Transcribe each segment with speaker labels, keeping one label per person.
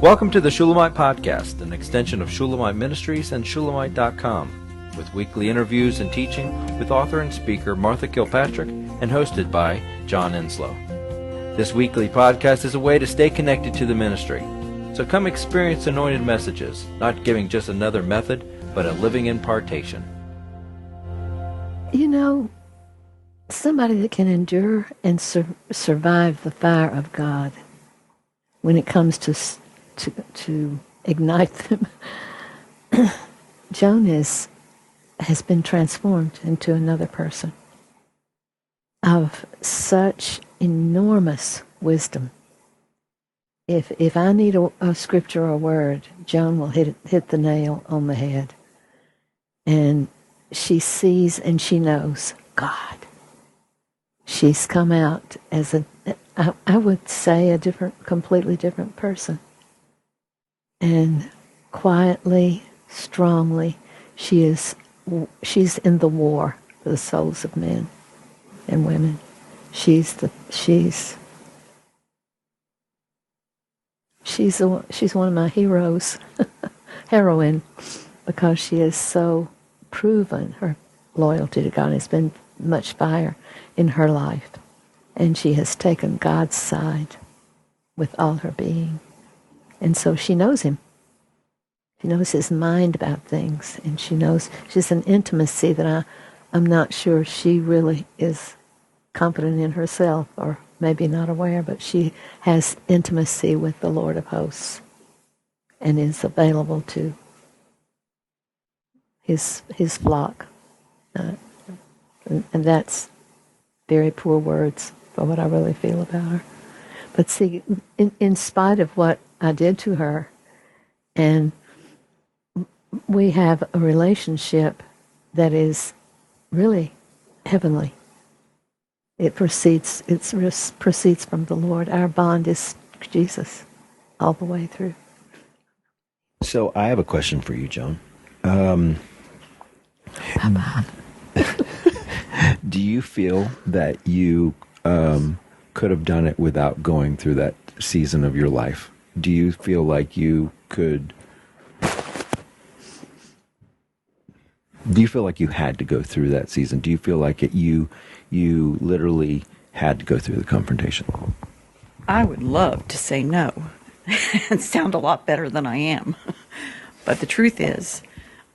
Speaker 1: Welcome to the Shulamite Podcast, an extension of Shulamite Ministries and Shulamite.com, with weekly interviews and teaching with author and speaker Martha Kilpatrick and hosted by John Enslow. This weekly podcast is a way to stay connected to the ministry. So come experience anointed messages, not giving just another method, but a living impartation.
Speaker 2: You know, somebody that can endure and survive the fire of God when it comes to ignite them, Joan has been transformed into another person of such enormous wisdom. If I need a scripture or a word, Joan will hit the nail on the head. And she sees and she knows God. She's come out as I would say, completely different person. And quietly, strongly, she's in the war for the souls of men and women. She's one of my heroes, heroine, because she has so proven her loyalty to God. It's been much fire in her life, and she has taken God's side with all her being. And so she knows him. She knows his mind about things, and she's an intimacy that I'm not sure she really is confident in herself, or maybe not aware, but she has intimacy with the Lord of hosts and is available to his flock. And that's very poor words for what I really feel about her. But see, in spite of what I did to her, and we have a relationship that is really heavenly. It proceeds from the Lord. Our bond is Jesus all the way through.
Speaker 3: So I have a question for you, Joan. Do you feel that you could have done it without going through that season of your life? Do you feel like you could... Do you feel like you had to go through that season? Do you feel like you literally had to go through the confrontation?
Speaker 4: I would love to say no and sound a lot better than I am. But the truth is,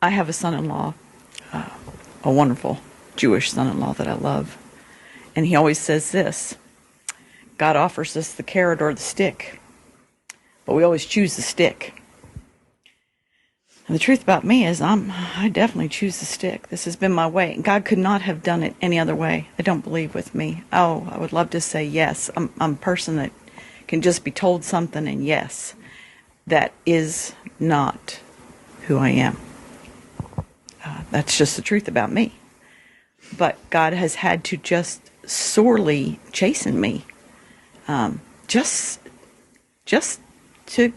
Speaker 4: I have a son-in-law, a wonderful Jewish son-in-law that I love. And he always says this: God offers us the carrot or the stick, but we always choose the stick. And the truth about me is I definitely choose the stick. This has been my way. God could not have done it any other way, I don't believe, with me. Oh, I would love to say yes. I'm a person that can just be told something and yes. That is not who I am. That's just the truth about me. But God has had to just sorely chasten me, just to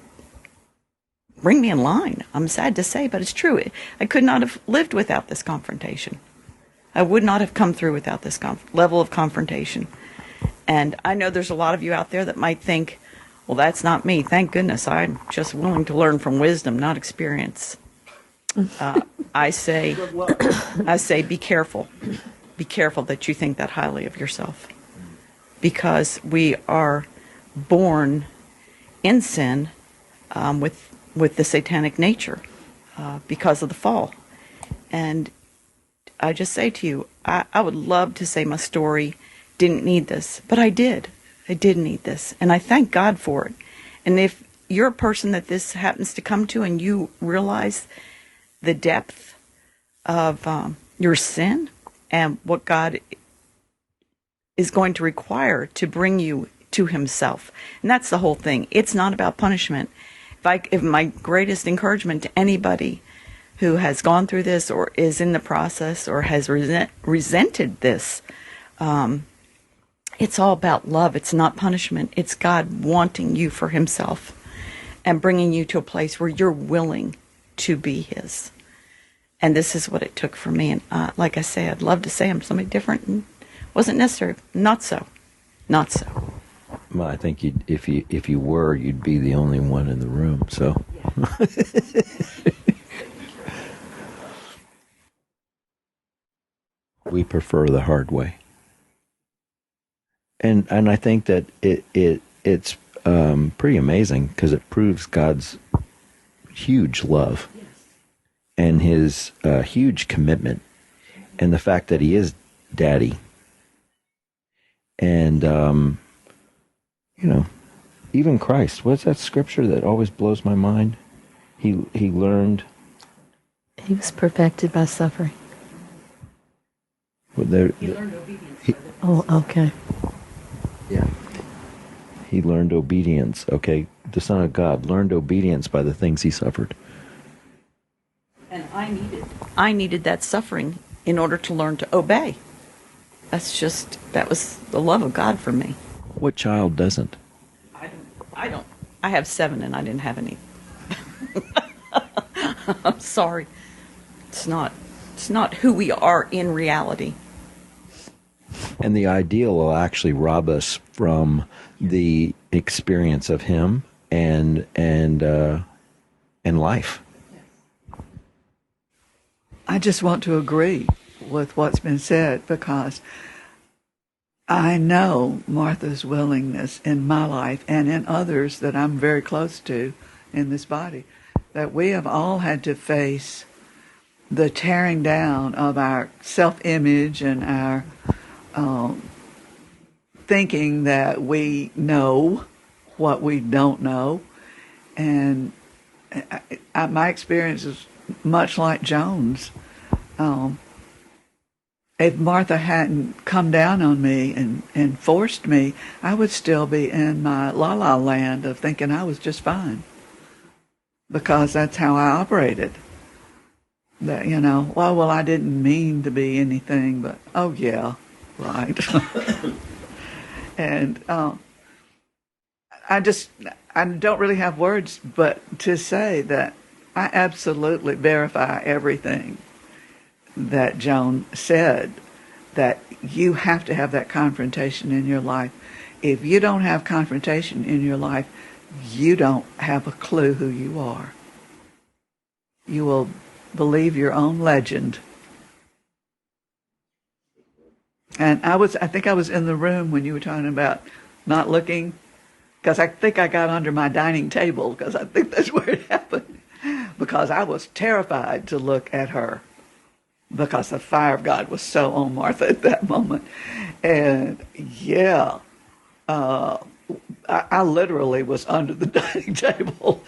Speaker 4: bring me in line. I'm sad to say, but it's true. I could not have lived without this confrontation. I would not have come through without this level of confrontation. And I know there's a lot of you out there that might think, well, that's not me. Thank goodness. I'm just willing to learn from wisdom, not experience. I say, be careful. Be careful that you think that highly of yourself. Because we are born in sin with the satanic nature because of the fall. And I just say to you, I would love to say my story didn't need this, but I did. I did need this, and I thank God for it. And if you're a person that this happens to come to and you realize the depth of your sin and what God is going to require to bring you to himself, and that's the whole thing. It's not about punishment. If my greatest encouragement to anybody who has gone through this or is in the process or has resented this, it's all about love. It's not punishment. It's God wanting you for himself and bringing you to a place where you're willing to be his. And this is what it took for me. And like I say, I'd love to say I'm somebody different, and wasn't necessary. Not so. Not so.
Speaker 3: Well, I think if you were, you'd be the only one in the room. So, we prefer the hard way, and I think that it's pretty amazing because it proves God's huge love and His huge commitment, and the fact that He is Daddy, and even Christ. What's that scripture that always blows my mind? He learned.
Speaker 2: He was perfected by suffering.
Speaker 4: He learned obedience.
Speaker 2: Oh, okay.
Speaker 3: Yeah. He learned obedience. Okay, the Son of God learned obedience by the things He suffered.
Speaker 4: And I needed that suffering in order to learn to obey. That was the love of God for me.
Speaker 3: What child doesn't?
Speaker 4: I don't. I have 7 and I didn't have any. I'm sorry. It's not who we are in reality.
Speaker 3: And the ideal will actually rob us from the experience of Him and life.
Speaker 5: I just want to agree with what's been said because I know Martha's willingness in my life and in others that I'm very close to in this body, that we have all had to face the tearing down of our self-image and our thinking that we know what we don't know. And my experience is much like Joan's. If Martha hadn't come down on me and forced me, I would still be in my la-la land of thinking I was just fine. Because that's how I operated. That, well, I didn't mean to be anything, but, oh yeah, right. And I don't really have words but to say that I absolutely verify everything that Joan said, that you have to have that confrontation in your life. If you don't have confrontation in your life, you don't have a clue who you are. You will believe your own legend. And I think I was in the room when you were talking about not looking, because I think I got under my dining table, because I think that's where it happened, because I was terrified to look at her, because the fire of God was so on Martha at that moment. And yeah, I literally was under the dining table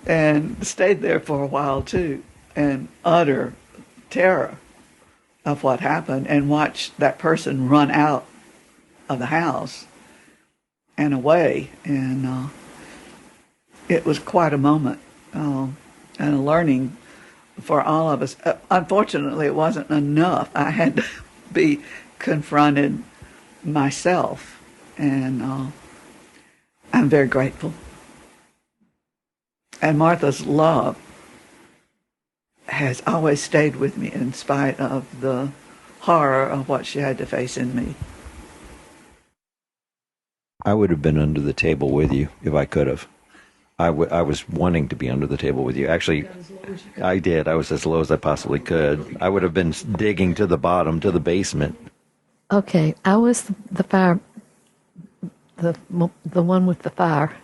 Speaker 5: and stayed there for a while too, and utter terror of what happened, and watched that person run out of the house and away. And it was quite a moment and a learning for all of us. Unfortunately, it wasn't enough. I had to be confronted myself, and I'm very grateful. And Martha's love has always stayed with me in spite of the horror of what she had to face in me.
Speaker 3: I would have been under the table with you if I could have. I was wanting to be under the table with you. Actually, I did. I was as low as I possibly could. I would have been digging to the bottom, to the basement.
Speaker 2: Okay, I was the fire, the one with the fire.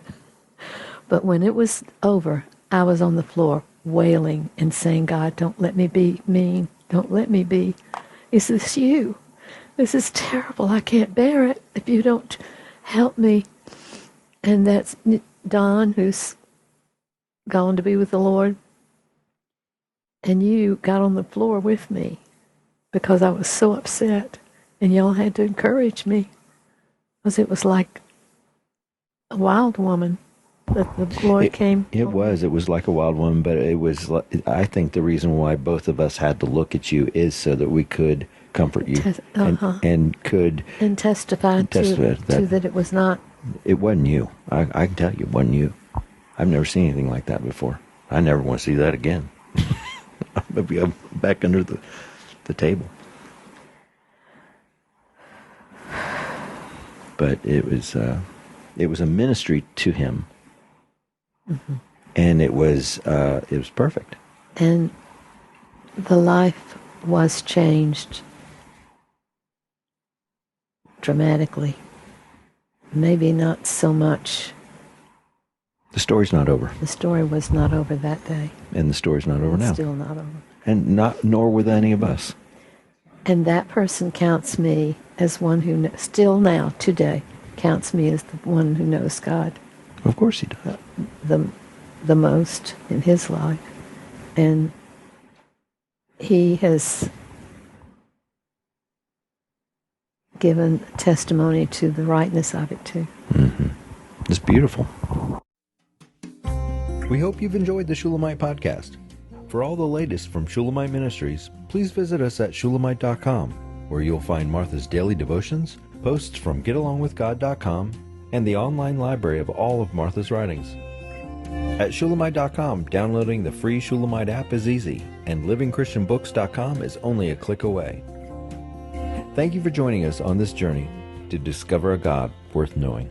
Speaker 2: But when it was over, I was on the floor wailing and saying, God, don't let me be mean. Don't let me be. Is this you? This is terrible. I can't bear it if you don't help me. And that's Don, who's gone to be with the Lord. And you got on the floor with me because I was so upset. And y'all had to encourage me, because it was like a wild woman that the Lord came.
Speaker 3: It was like a wild woman, but it was. I think the reason why both of us had to look at you is so that we could comfort you and could
Speaker 2: testify to that it was not.
Speaker 3: It wasn't you. I can tell you, it wasn't you. I've never seen anything like that before. I never want to see that again. Maybe I'm back under the table. But it was It was a ministry to him. And it was perfect.
Speaker 2: And the life was changed dramatically. Maybe not so much.
Speaker 3: The story's not over.
Speaker 2: The story was not over that day.
Speaker 3: And the story's not over
Speaker 2: It's
Speaker 3: now.
Speaker 2: still not over.
Speaker 3: And nor with any of us.
Speaker 2: And that person counts me as one who, still now, today, counts me as the one who knows God
Speaker 3: Of course he does.
Speaker 2: the most in his life. And he has given testimony to the rightness of it, too.
Speaker 3: It's beautiful.
Speaker 1: We hope you've enjoyed the Shulamite podcast. For all the latest from Shulamite Ministries, please visit us at shulamite.com, where you'll find Martha's daily devotions, posts from getalongwithgod.com, and the online library of all of Martha's writings. At shulamite.com, downloading the free Shulamite app is easy, and livingchristianbooks.com is only a click away. Thank you for joining us on this journey to discover a God worth knowing.